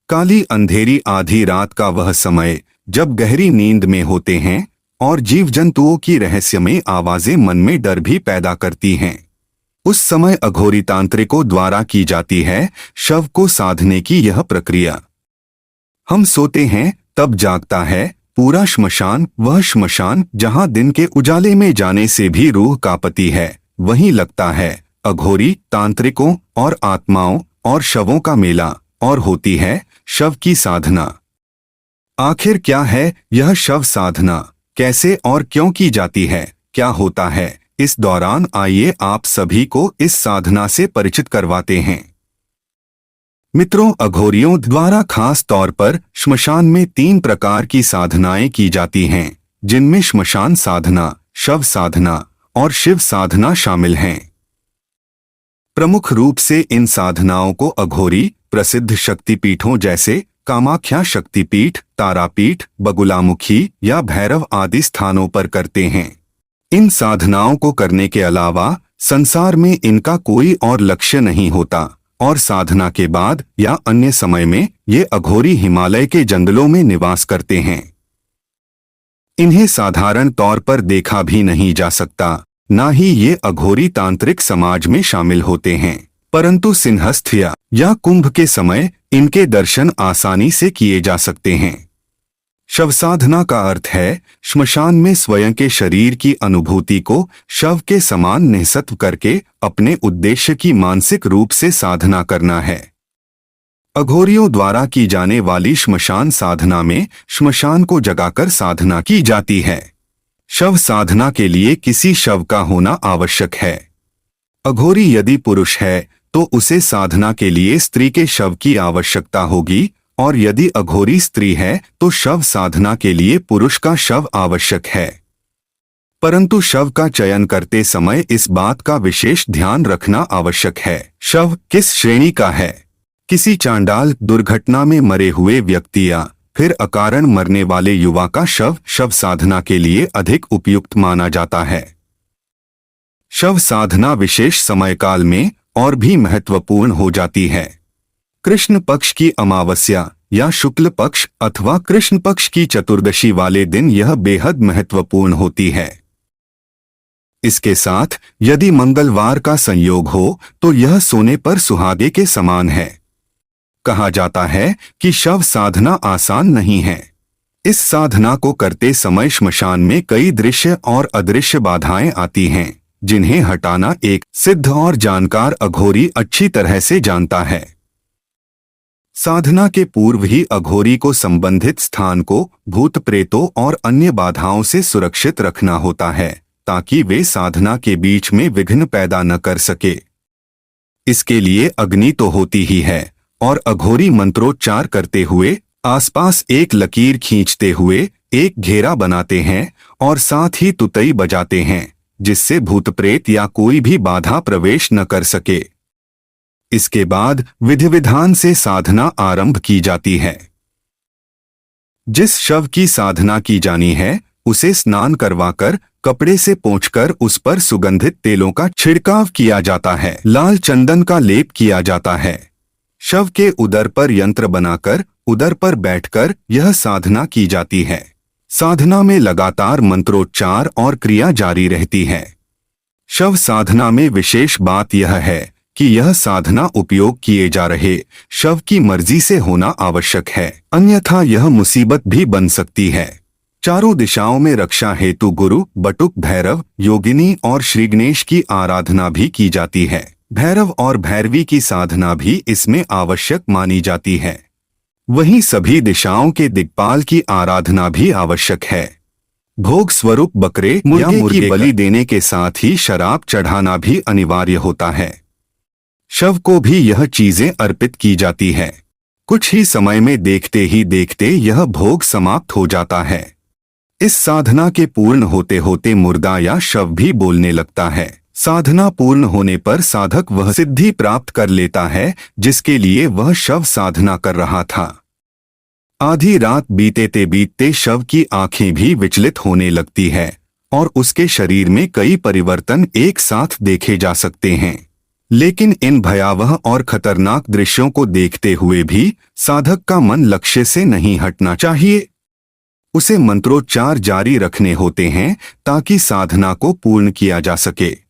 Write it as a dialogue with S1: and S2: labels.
S1: काली अंधेरी आधी रात का वह समय जब गहरी नींद में होते हैं और जीव जंतुओं की रहस्यमय आवाजें मन में डर भी पैदा करती हैं। उस समय अघोरी तांत्रिकों द्वारा की जाती है शव को साधने की यह प्रक्रिया। हम सोते हैं तब जागता है पूरा श्मशान, वह श्मशान जहां दिन के उजाले में जाने से भी रूह कांपती है, वहीं लगता है अघोरी तांत्रिकों और आत्माओं और शवों का मेला। और होती है शव की साधना। आखिर क्या है यह शव साधना, कैसे और क्यों की जाती है, क्या होता है? इस दौरान आइए आप सभी को इस साधना से परिचित करवाते हैं। मित्रों, अघोरियों द्वारा खास तौर पर श्मशान में 3 प्रकार की साधनाएं की जाती हैं, जिनमें श्मशान साधना, शव साधना और शिव साधना शामिल हैं। प्रमुख रूप से इन साधनाओं को अघोरी प्रसिद्ध शक्तिपीठों जैसे कामाख्या शक्तिपीठ, तारापीठ, बगुलामुखी या भैरव आदि स्थानों पर करते हैं। इन साधनाओं को करने के अलावा संसार में इनका कोई और लक्ष्य नहीं होता और साधना के बाद या अन्य समय में ये अघोरी हिमालय के जंगलों में निवास करते हैं। इन्हें साधारण तौर पर देखा भी नहीं जा सकता, ना ही ये अघोरी तांत्रिक समाज में शामिल होते हैं, परंतु सिंहस्थ या कुंभ के समय इनके दर्शन आसानी से किए जा सकते हैं। शव साधना का अर्थ है श्मशान में स्वयं के शरीर की अनुभूति को शव के समान निःसत्व करके अपने उद्देश्य की मानसिक रूप से साधना करना है। अघोरियों द्वारा की जाने वाली श्मशान साधना में श्मशान को जगाकर साधना की जाती है। शव साधना के लिए किसी शव का होना आवश्यक है। अघोरी यदि पुरुष है तो उसे साधना के लिए स्त्री के शव की आवश्यकता होगी, और यदि अघोरी स्त्री है तो शव साधना के लिए पुरुष का शव आवश्यक है। परंतु शव का चयन करते समय इस बात का विशेष ध्यान रखना आवश्यक है, शव किस श्रेणी का है। किसी चांडाल दुर्घटना में मरे हुए व्यक्ति या फिर अकारण मरने वाले युवा का शव शव साधना के लिए अधिक उपयुक्त माना जाता है। शव साधना विशेष समयकाल में और भी महत्वपूर्ण हो जाती है। कृष्ण पक्ष की अमावस्या या शुक्ल पक्ष अथवा कृष्ण पक्ष की चतुर्दशी वाले दिन यह बेहद महत्वपूर्ण होती है। इसके साथ यदि मंगलवार का संयोग हो तो यह सोने पर सुहागे के समान है। कहा जाता है कि शव साधना आसान नहीं है। इस साधना को करते समय श्मशान में कई दृश्य और अदृश्य बाधाएं आती हैं, जिन्हें हटाना एक सिद्ध और जानकार अघोरी अच्छी तरह से जानता है। साधना के पूर्व ही अघोरी को संबंधित स्थान को भूत प्रेतों और अन्य बाधाओं से सुरक्षित रखना होता है, ताकि वे साधना के बीच में विघ्न पैदा न कर सके। इसके लिए अग्नि तो होती ही है, और अघोरी मंत्रोच्चार करते हुए आसपास एक लकीर खींचते हुए एक घेरा बनाते हैं और साथ ही तुतई बजाते हैं, जिससे भूत प्रेत या कोई भी बाधा प्रवेश न कर सके। इसके बाद विधि विधान से साधना आरंभ की जाती है। जिस शव की साधना की जानी है उसे स्नान करवाकर कपड़े से पोंछकर उस पर सुगंधित तेलों का छिड़काव किया जाता है, लाल चंदन का लेप किया जाता है। शव के उदर पर यंत्र बनाकर उदर पर बैठकर यह साधना की जाती है। साधना में लगातार मंत्रोच्चार और क्रिया जारी रहती है। शव साधना में विशेष बात यह है कि यह साधना उपयोग किए जा रहे शव की मर्जी से होना आवश्यक है, अन्यथा यह मुसीबत भी बन सकती है। चारों दिशाओं में रक्षा हेतु गुरु, बटुक, भैरव, योगिनी और श्री गणेश की आराधना भी की जाती है। भैरव और भैरवी की साधना भी इसमें आवश्यक मानी जाती है। वहीं सभी दिशाओं के दिक्पाल की आराधना भी आवश्यक है। भोग स्वरूप बकरे या मुर्गे की बलि देने के साथ ही शराब चढ़ाना भी अनिवार्य होता है। शव को भी यह चीजें अर्पित की जाती है। कुछ ही समय में देखते ही देखते यह भोग समाप्त हो जाता है। इस साधना के पूर्ण होते होते मुर्दा या शव भी बोलने लगता है। साधना पूर्ण होने पर साधक वह सिद्धि प्राप्त कर लेता है जिसके लिए वह शव साधना कर रहा था। आधी रात बीतते बीतते शव की आंखें भी विचलित होने लगती है और उसके शरीर में कई परिवर्तन एक साथ देखे जा सकते हैं। लेकिन इन भयावह और खतरनाक दृश्यों को देखते हुए भी साधक का मन लक्ष्य से नहीं हटना चाहिए। उसे मंत्रोच्चार जारी रखने होते हैं ताकि साधना को पूर्ण किया जा सके।